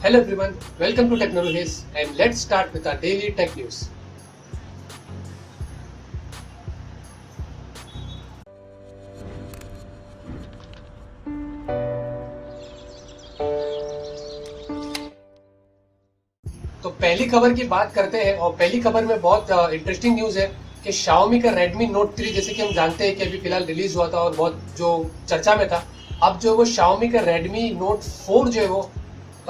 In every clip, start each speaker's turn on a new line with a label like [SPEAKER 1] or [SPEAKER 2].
[SPEAKER 1] Hello everyone, welcome to Technologies and let's start with our daily tech news. तो पहली खबर की बात करते हैं और पहली खबर में बहुत इंटरेस्टिंग न्यूज़ है कि Xiaomi का Redmi Note 3 जैसे कि हम जानते हैं कि अभी फिलहाल रिलीज हुआ था और बहुत जो चर्चा में था। अब जो वो Xiaomi का Redmi Note 4 जो है वो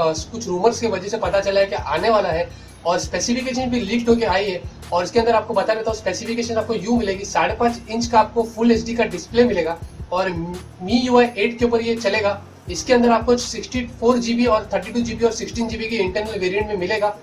[SPEAKER 1] कुछ रूमर्स की वजह से पता चला है कि आने वाला है और स्पेसिफिकेशन भी लीक होकर आई है। और इसके अंदर आपको बता देता हूँ स्पेसिफिकेशन आपको यूं मिलेगी, 5.5 इंच का आपको फुल एचडी का डिस्प्ले मिलेगा और MIUI 8 के ऊपर ये चलेगा। इसके अंदर आपको 64 GB और 32 GB और 16 GB के इंटरनल वेरिएंट में मिलेगा।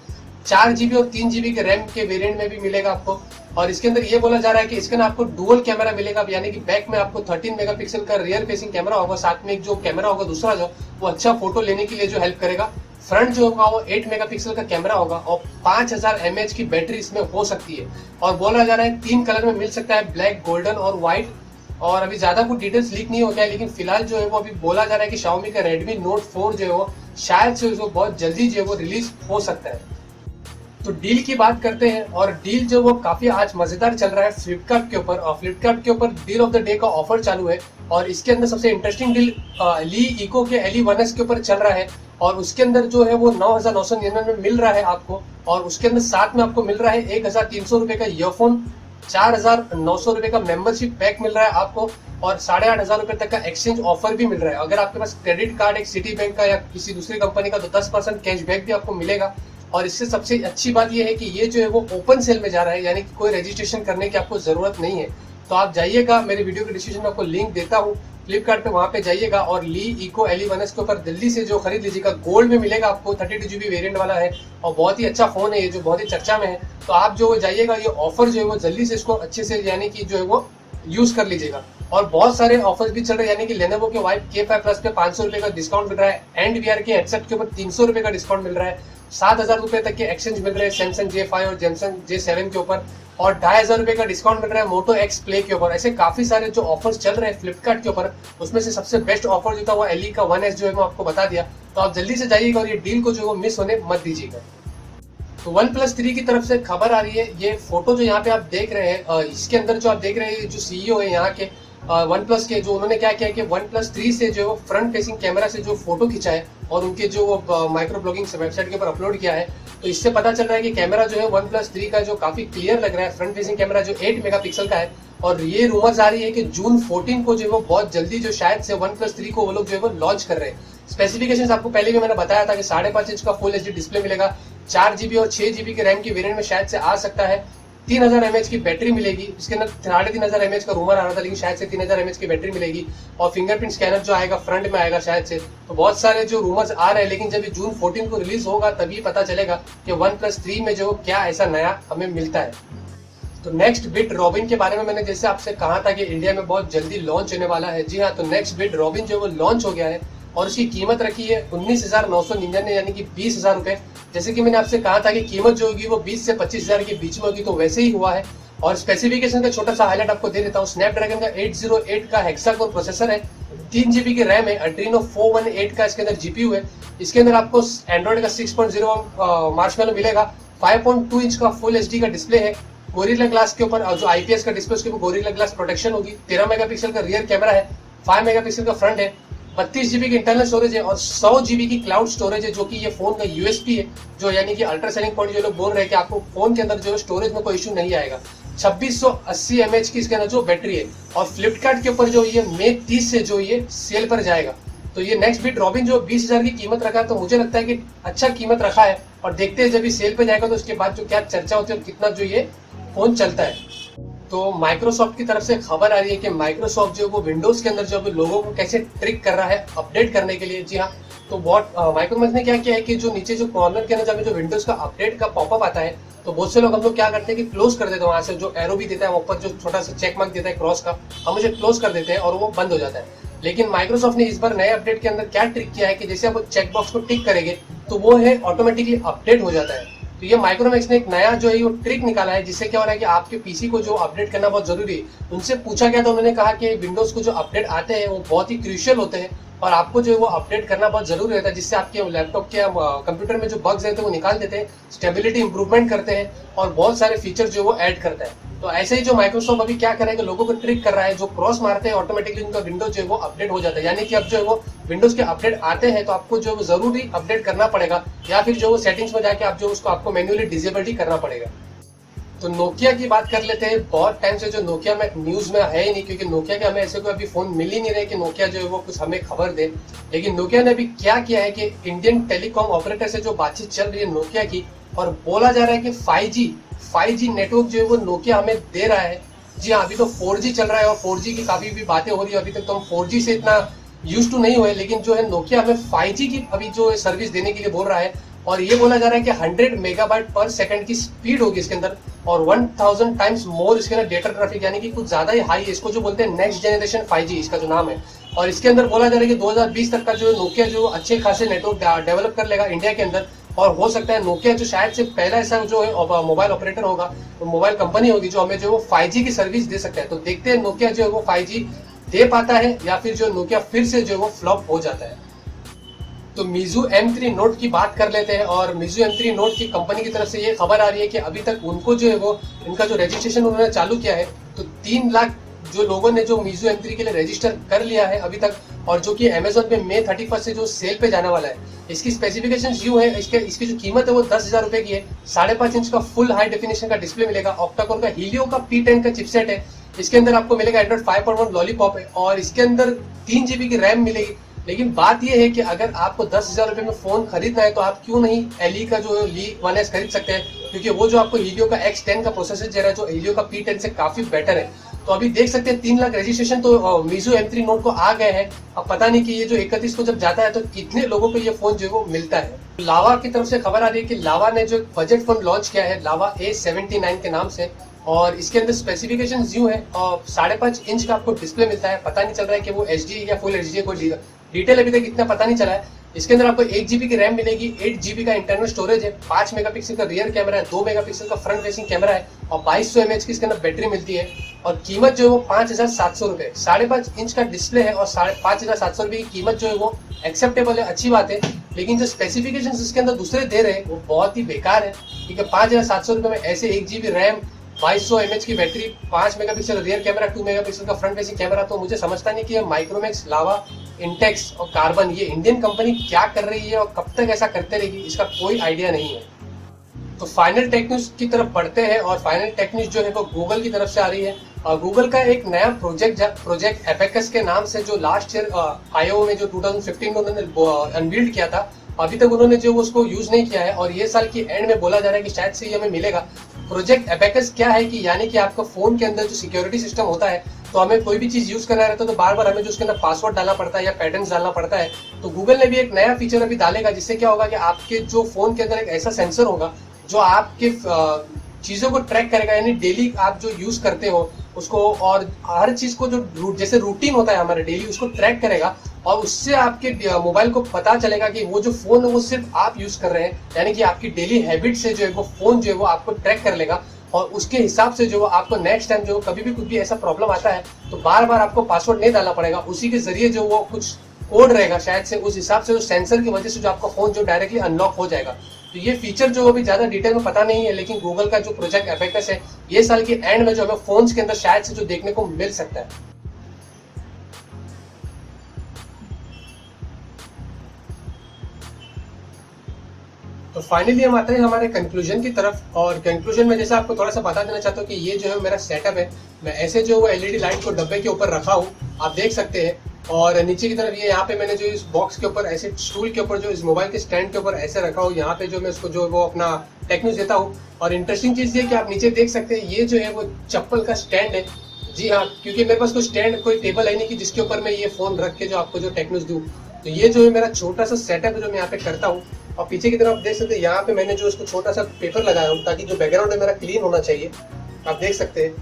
[SPEAKER 1] 4 GB और 3 GB के रैम के वेरिएंट में भी मिलेगा आपको। और इसके अंदर ये बोला जा रहा है कि इसके अंदर आपको डुअल कैमरा मिलेगा, यानी कि बैक में आपको 13 मेगापिक्सल का रियर फेसिंग कैमरा होगा, साथ में एक जो कैमरा होगा दूसरा जो वो अच्छा फोटो लेने के लिए जो हेल्प करेगा। फ्रंट जो होगा वो 8 मेगापिक्सल का कैमरा होगा और 5000 mAh की बैटरी इसमें हो सकती है। और बोला जा रहा है 3 कलर में मिल सकता है, ब्लैक, गोल्डन और व्हाइट। और अभी ज्यादा कुछ डिटेल्स लीक नहीं हो गया है, लेकिन फिलहाल जो है वो अभी बोला जा रहा है कि Xiaomi का Redmi Note 4 जो है वो शायद से जो बहुत जल्दी जो है वो रिलीज हो सकता है। तो डील की बात करते हैं और डील जो वो काफी आज मजेदार चल रहा है फ्लिपकार्ट के ऊपर। और फ्लिपकार्ट के ऊपर डील ऑफ द डे का ऑफर चालू है और इसके अंदर सबसे इंटरेस्टिंग डील ली इको के LE1S के ऊपर चल रहा है। और उसके अंदर जो है वो 9,999 में मिल रहा है आपको। और उसके अंदर साथ में आपको मिल रहा है 1,300 रुपए का ईयरफोन, 4,900 रुपए का मेंबरशिप पैक मिल रहा है आपको और 8,500 रुपए तक का एक्सचेंज ऑफर भी मिल रहा है। अगर आपके पास क्रेडिट कार्ड एक सिटी बैंक का या किसी दूसरी कंपनी का तो 10% कैशबैक भी आपको मिलेगा। और इससे सबसे अच्छी बात यह है कि ये जो है वो ओपन सेल में जा रहा है, यानी कि कोई रजिस्ट्रेशन करने की आपको जरूरत नहीं है। तो आप जाइएगा, मेरे वीडियो के डिस्क्रिप्शन में आपको लिंक देता हूँ फ्लिपकार्ट पे, वहां पे जाइएगा और ली इको LE1S के ऊपर जल्दी से जो खरीद लीजिएगा। गोल्ड में मिलेगा आपको, 32 GB वेरिएंट वाला है और बहुत ही अच्छा फोन है ये, जो बहुत ही चर्चा में है। तो आप जो जाइएगा, ये ऑफर जो है वो जल्दी से इसको अच्छे से यानी कि जो है वो यूज कर लीजिएगा। और बहुत सारे ऑफर्स भी चल रहे हैं, यानी कि लेनोवो के वाइप K5 प्लस पे 500 रुपए का डिस्काउंट मिल रहा है, एंड VR के हेडसेट के ऊपर 300 रुपए का डिस्काउंट मिल रहा है, 7,000 रुपए तक के एक्सचेंज मिल रहे हैं सैमसंग J5 और सैमसंग J7 के ऊपर, और 2,500 रुपए का डिस्काउंट मिल रहा है मोटो X प्ले के ऊपर। ऐसे काफी सारे जो ऑफर्स चल रहे हैं फ्लिपकार्ट के ऊपर, उसमें से सबसे बेस्ट ऑफर जो था वो LE का 1S जो है मैं आपको बता दिया। तो आप जल्दी से जाइएगा और ये डील को जो है वो मिस होने मत दीजिएगा। तो OnePlus 3 की तरफ से खबर आ रही है। ये फोटो जो यहाँ पे आप देख रहे हैं, इसके अंदर जो आप देख रहे हैं, जो CEO है यहाँ के OnePlus के, जो उन्होंने क्या किया कि OnePlus 3 से जो फ्रंट फेसिंग कैमरा से जो फोटो खींचा है और उनके जो वो माइक्रो ब्लॉगिंग वेबसाइट के ऊपर अपलोड किया है। तो इससे पता चल रहा है कि कैमरा जो है OnePlus 3 का जो काफी क्लियर लग रहा है, फ्रंट फेसिंग कैमरा जो 8 मेगापिक्सल का है। और ये रूमर्स आ रही है कि जून 14 को जो है वो बहुत जल्दी जो शायद से OnePlus 3 को वो लोग जो है वो लॉन्च कर रहे हैं। स्पेसिफिकेशंस आपको पहले भी मैंने बताया था कि 5.5 इंच का फुल एचडी डिस्प्ले मिलेगा, 4 GB और 6 GB के रैम की वेरिएंट में शायद से आ सकता है, 3,000 mAh की बैटरी मिलेगी। इसके अंदर 3,500 mAh का रूमर आ रहा था, लेकिन शायद से 3,000 mAh की बैटरी मिलेगी। और फिंगरप्रिंट स्कैनर जो आएगा फ्रंट में आएगा शायद से। तो बहुत सारे जो रूमर्स आ रहे हैं, लेकिन जब जून 14 को रिलीज होगा तभी पता चलेगा कि OnePlus 3 में जो क्या ऐसा नया हमें मिलता है। तो नेक्स्ट बिट रॉबिन के बारे में मैंने जैसे आपसे कहा था कि इंडिया में बहुत जल्दी लॉन्च होने वाला है। जी हाँ, तो नेक्स्ट बिट रॉबिन जो वो लॉन्च हो गया है और उसकी कीमत रखी है 19,999 यानी कि 20,000 रुपए। जैसे कि मैंने आपसे कहा था कि कीमत जो होगी वो 20 से 25,000 के बीच में होगी, तो वैसे ही हुआ है। और स्पेसिफिकेशन का छोटा सा हाईलाइट आपको दे देता हूँ। स्नैपड्रैगन का 808 का हेक्सा कोर प्रोसेसर है, 3 GB की रैम है, Adreno 418 का इसके अंदर GPU है। इसके अंदर आपको एंड्रॉइड का 6.0 मार्शमैलो मिलेगा, 5.2 इंच का फुल एचडी का डिस्प्ले है, गोरिल्ला ग्लास के ऊपर जो IPS का डिस्प्ले उसके ऊपर गोरिल्ला ग्लास प्रोटेक्शन होगी, 13 मेगापिक्सल का रियर कैमरा है, 5 मेगापिक्सल का फ्रंट है, 32 GB की इंटरनल स्टोरेज है और 100 GB की क्लाउड स्टोरेज है, जो कि ये फोन का USP है, जो यानी कि अल्ट्रा सेलिंग पॉइंट जो लोग बोल रहे हैं कि आपको फोन के अंदर जो स्टोरेज में कोई इश्यू नहीं आएगा। 2680 mAh की इसके अंदर जो बैटरी है। और फ्लिपकार्ट के ऊपर जो ये मई 30 से जो ये सेल पर जाएगा। तो ये नेक्स्ट बिट रॉबिन जो 20,000 की कीमत रखा है, तो मुझे लगता है कि अच्छा कीमत रखा है। और देखते हैं जब ये सेल पे जाएगा तो उसके बाद जो क्या चर्चा होती है और कितना जो ये फोन चलता है। तो माइक्रोसॉफ्ट की तरफ से खबर आ रही है कि माइक्रोसॉफ्ट जो वो विंडोज के अंदर जो लोगों को कैसे ट्रिक कर रहा है अपडेट करने के लिए। जी हाँ, तो बहुत माइक्रोसॉफ्ट ने क्या किया है कि जो नीचे जो कॉर्नर के अंदर जब जो विंडोज का अपडेट का पॉपअप आता है, तो बहुत से लोग हम लोग क्या करते हैं कि क्लोज कर देते हैं, वहां से जो एरो भी देता है ऊपर जो छोटा सा चेक मार्क देता है क्रॉस का, हम उसे क्लोज कर देते हैं और वो बंद हो जाता है। लेकिन माइक्रोसॉफ्ट ने इस बार नए अपडेट के अंदर क्या ट्रिक किया है कि जैसे आप चेक बॉक्स को टिक करेंगे तो वो है ऑटोमेटिकली अपडेट हो जाता है। तो ये माइक्रोमैक्स ने एक नया जो है वो ट्रिक निकाला है, जिससे क्या हो रहा है कि आपके पीसी को जो अपडेट करना बहुत जरूरी है। उनसे पूछा गया तो उन्होंने कहा कि विंडोज को जो अपडेट आते हैं वो बहुत ही क्रूशियल होते हैं और आपको जो है वो अपडेट करना बहुत जरूरी रहता है, जिससे आपके लैपटॉप के कंप्यूटर में जो बग्स रहते हैं वो निकाल देते हैं, स्टेबिलिटी इंप्रूवमेंट करते हैं और बहुत सारे फीचर जो वो ऐड करता है। तो ऐसे ही जो माइक्रोसॉफ्ट अभी क्या कर रहा है कि लोगों को ट्रिक कर रहा है, जो क्रॉस मारते हैं ऑटोमेटिकली उनका विंडोज जो है वो अपडेट हो जाता है। यानी कि अब जो है वो विंडोज के अपडेट आते हैं तो आपको जो जरूरी अपडेट करना पड़ेगा, या फिर जो वो सेटिंग्स में जाके आप जो उसको आपको मैन्युअली डिसेबल ही करना पड़ेगा। तो नोकिया की बात कर लेते हैं। बहुत टाइम से जो नोकिया में न्यूज में है ही नहीं, क्योंकि नोकिया के हमें ऐसे कोई अभी फोन मिल ही नहीं रहे कि नोकिया जो है वो कुछ हमें खबर दे। लेकिन नोकिया ने अभी क्या किया है कि इंडियन टेलीकॉम ऑपरेटर से जो बातचीत चल रही है नोकिया की, और बोला जा रहा है कि 5G नेटवर्क जो है वो नोकिया हमें दे रहा है। जी हाँ, अभी तो 4G चल रहा है और 4G की काफी भी बातें हो रही है। अभी तक तो हम 4G से इतना यूज टू नहीं हुए, लेकिन जो है नोकिया हमें 5G की अभी जो सर्विस देने के लिए बोल रहा है। और ये बोला जा रहा है कि 100 मेगाबाइट पर सेकंड की स्पीड होगी इसके अंदर, और 1000 टाइम्स मोर इसके अंदर डेटा ट्रैफिक, यानी कि कुछ ज्यादा ही हाई है। इसको जो बोलते हैं नेक्स्ट जनरेशन 5G इसका जो नाम है। और इसके अंदर बोला जा रहा है कि 2020 तक का जो नोकिया जो अच्छे खासे नेटवर्क डेवलप कर लेगा इंडिया के अंदर। और हो सकता है नोकिया जो शायद से पहला ऐसा जो है मोबाइल ऑपरेटर होगा, मोबाइल कंपनी होगी जो हमें जो वो 5G की सर्विस दे सकता है। तो देखते हैं नोकिया जो है वो 5G दे पाता है या फिर जो नोकिया फिर से जो है वो फ्लॉप हो जाता है। तो Mizu M3 नोट की बात कर लेते हैं। और Mizu M3 नोट की कंपनी की तरफ से ये खबर आ रही है कि अभी तक उनको जो है वो इनका जो रजिस्ट्रेशन उन्होंने चालू किया है, तो 3 लाख जो लोगों ने जो Mizu M3 के लिए रजिस्टर कर लिया है अभी तक, और जो कि Amazon पे May 31 से जो सेल पे जाने वाला है। इसकी स्पेसिफिकेशन यूं है, इसकी जो कीमत है वो 10,000 रुपए की है। 5.5 इंच का फुल हाई डेफिनेशन का डिस्प्ले मिलेगा, ऑक्टा-कोर का हीलियो का P10 का चिपसेट है। इसके अंदर आपको मिलेगा Android 5.1 लॉलीपॉप है, और इसके अंदर 3 GB की रैम मिलेगी। लेकिन बात यह है कि अगर आपको 10,000 रुपए में फोन खरीदना है तो आप क्यों नहीं एलई का जो ली 1S खरीद सकते हैं, क्योंकि वो जो आपको हीलियो का X10 का प्रोसेसर दे रहा है जो हीलियो का P10 से काफी बेटर है। तो अभी देख सकते हैं 3 लाख रजिस्ट्रेशन तो Mizu M3 नोट को आ गए हैं। अब पता नहीं कि ये जो 31 को जब जाता है तो कितने लोगों को ये फोन जो है वो मिलता है। लावा की तरफ से खबर आ रही है कि लावा ने जो बजट फोन लॉन्च किया है लावा A79 के नाम से, और इसके अंदर स्पेसिफिकेशन यूं है, और 5.5 इंच का आपको डिस्प्ले मिलता है। पता नहीं चल रहा है कि वो HD या फुल HD कोई डिटेल अभी तक इतना पता नहीं चला है। इसके अंदर आपको 1 GB की रैम मिलेगी, 8 GB का इंटरनल स्टोरेज है, 5 मेगापिक्सल का रियर कैमरा है, 2 मेगापिक्सल का फ्रंट फेसिंग कैमरा है, और 2200 mAh की इसके अंदर बैटरी मिलती है। और कीमत जो है वो 5,700 रुपए, 5.5 इंच का डिस्प्ले है और 5,700 रुपए की कीमत जो है वो एक्सेप्टेबल है, अच्छी बात है। लेकिन जो स्पेसिफिकेशन इसके अंदर दूसरे दे रहे हैं वो बहुत ही बेकार है, क्योंकि 5,700 रुपए में ऐसे 1 GB रैम, 2200 mAh की battery, 5 megapixel rear camera, 2 megapixel का फ्रंट फेसिंग कैमरा, तो मुझे समझता नहीं कि माइक्रोमैक्स, लावा, इंटेक्स और कार्बन ये इंडियन कंपनी क्या कर रही है और कब तक ऐसा करते रहेगी, इसका कोई आइडिया नहीं है। तो फाइनल टेक न्यूज की तरफ बढ़ते हैं, और फाइनल टेक न्यूज जो है वो गूगल की तरफ से आ रही है। गूगल का एक नया प्रोजेक्ट एपेकस के नाम से, जो लास्ट ईयर आईओ में जो 2015 में उन्होंने अनवील्ड किया था, अभी तक उन्होंने जो उसको यूज नहीं किया है, और ये साल की एंड में बोला जा रहा है कि शायद से ये हमें मिलेगा। प्रोजेक्ट एपेकस क्या है कि यानी कि आपका फोन के अंदर जो सिक्योरिटी सिस्टम होता है, तो हमें कोई भी चीज यूज करना रहता है तो बार बार हमें जो उसके अंदर पासवर्ड डालना पड़ता है या पैटर्न्स डालना पड़ता है। तो गूगल ने भी एक नया फीचर अभी डालेगा, जिससे क्या होगा कि आपके जो फोन के अंदर एक ऐसा सेंसर होगा जो आपके चीजों को ट्रैक करेगा, यानी डेली आप जो यूज करते हो उसको, और हर चीज को जो जैसे रूटीन होता है हमारे डेली, उसको ट्रैक करेगा, और उससे आपके मोबाइल को पता चलेगा कि वो जो फोन है वो सिर्फ आप यूज कर रहे हैं, यानी कि आपकी डेली हैबिट से जो है वो फोन जो है वो आपको ट्रैक कर लेगा। और उसके हिसाब से जो आपको नेक्स्ट टाइम जो कभी भी कुछ भी ऐसा प्रॉब्लम आता है तो बार बार आपको पासवर्ड नहीं डालना पड़ेगा, उसी के जरिए जो वो कुछ कोड रहेगा शायद से, उस हिसाब से उस सेंसर की वजह से जो आपका फोन जो डायरेक्टली अनलॉक हो जाएगा। तो ये फीचर जो अभी ज्यादा डिटेल में पता नहीं है, लेकिन गूगल का जो प्रोजेक्ट एपेकस है ये साल के एंड में जो हमें फोन्स के अंदर शायद से जो देखने को मिल सकता है। तो फाइनली हम आते हैं हमारे कंक्लूजन की तरफ, और कंक्लूजन में जैसे आपको थोड़ा सा बता देना चाहता हूँ कि ये जो है मेरा सेटअप है। मैं ऐसे जो वो एलईडी लाइट को डब्बे के ऊपर रखा हूँ, आप देख सकते हैं। और नीचे की तरफ ये यहाँ पे मैंने जो इस बॉक्स के ऊपर ऐसे स्टूल के ऊपर जो इस मोबाइल के स्टैंड के ऊपर ऐसे रखा हूँ, यहाँ पे जो मैं इसको जो वो अपना टेक न्यूज देता हूँ। और इंटरेस्टिंग चीज ये कि आप नीचे देख सकते हैं, ये जो है वो चप्पल का स्टैंड है। जी हाँ, क्योंकि मेरे पास कोई स्टैंड, कोई टेबल है नहीं कि जिसके ऊपर मैं ये फोन रख के जो आपको जो टेक न्यूज दूँ। तो ये जो है मेरा छोटा सा सेटअप है जो मैं यहाँ पे करता हूँ। और पीछे की तरफ देख सकते हैं, यहाँ पे मैंने जो इसको छोटा सा पेपर लगाया हूँ ताकि जो बैकग्राउंड है मेरा क्लीन होना चाहिए, आप देख सकते हैं।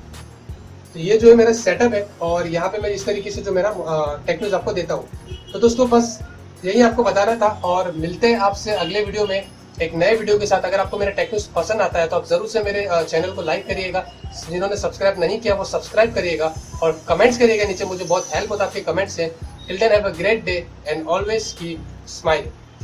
[SPEAKER 1] तो ये जो है मेरा सेटअप है, और यहाँ पे मैं इस तरीके से जो मेरा टेक न्यूज आपको देता हूँ। तो दोस्तों बस यही आपको बताना था, और मिलते हैं आपसे अगले वीडियो में एक नए वीडियो के साथ। अगर आपको मेरा टेक न्यूज पसंद आता है तो आप जरूर से मेरे चैनल को लाइक करिएगा, जिन्होंने सब्सक्राइब नहीं किया वो सब्सक्राइब करिएगा, और कमेंट्स करिएगा नीचे, मुझे बहुत हेल्प होता है आपके कमेंट्स से। Till then, have a great day and always keep smiling.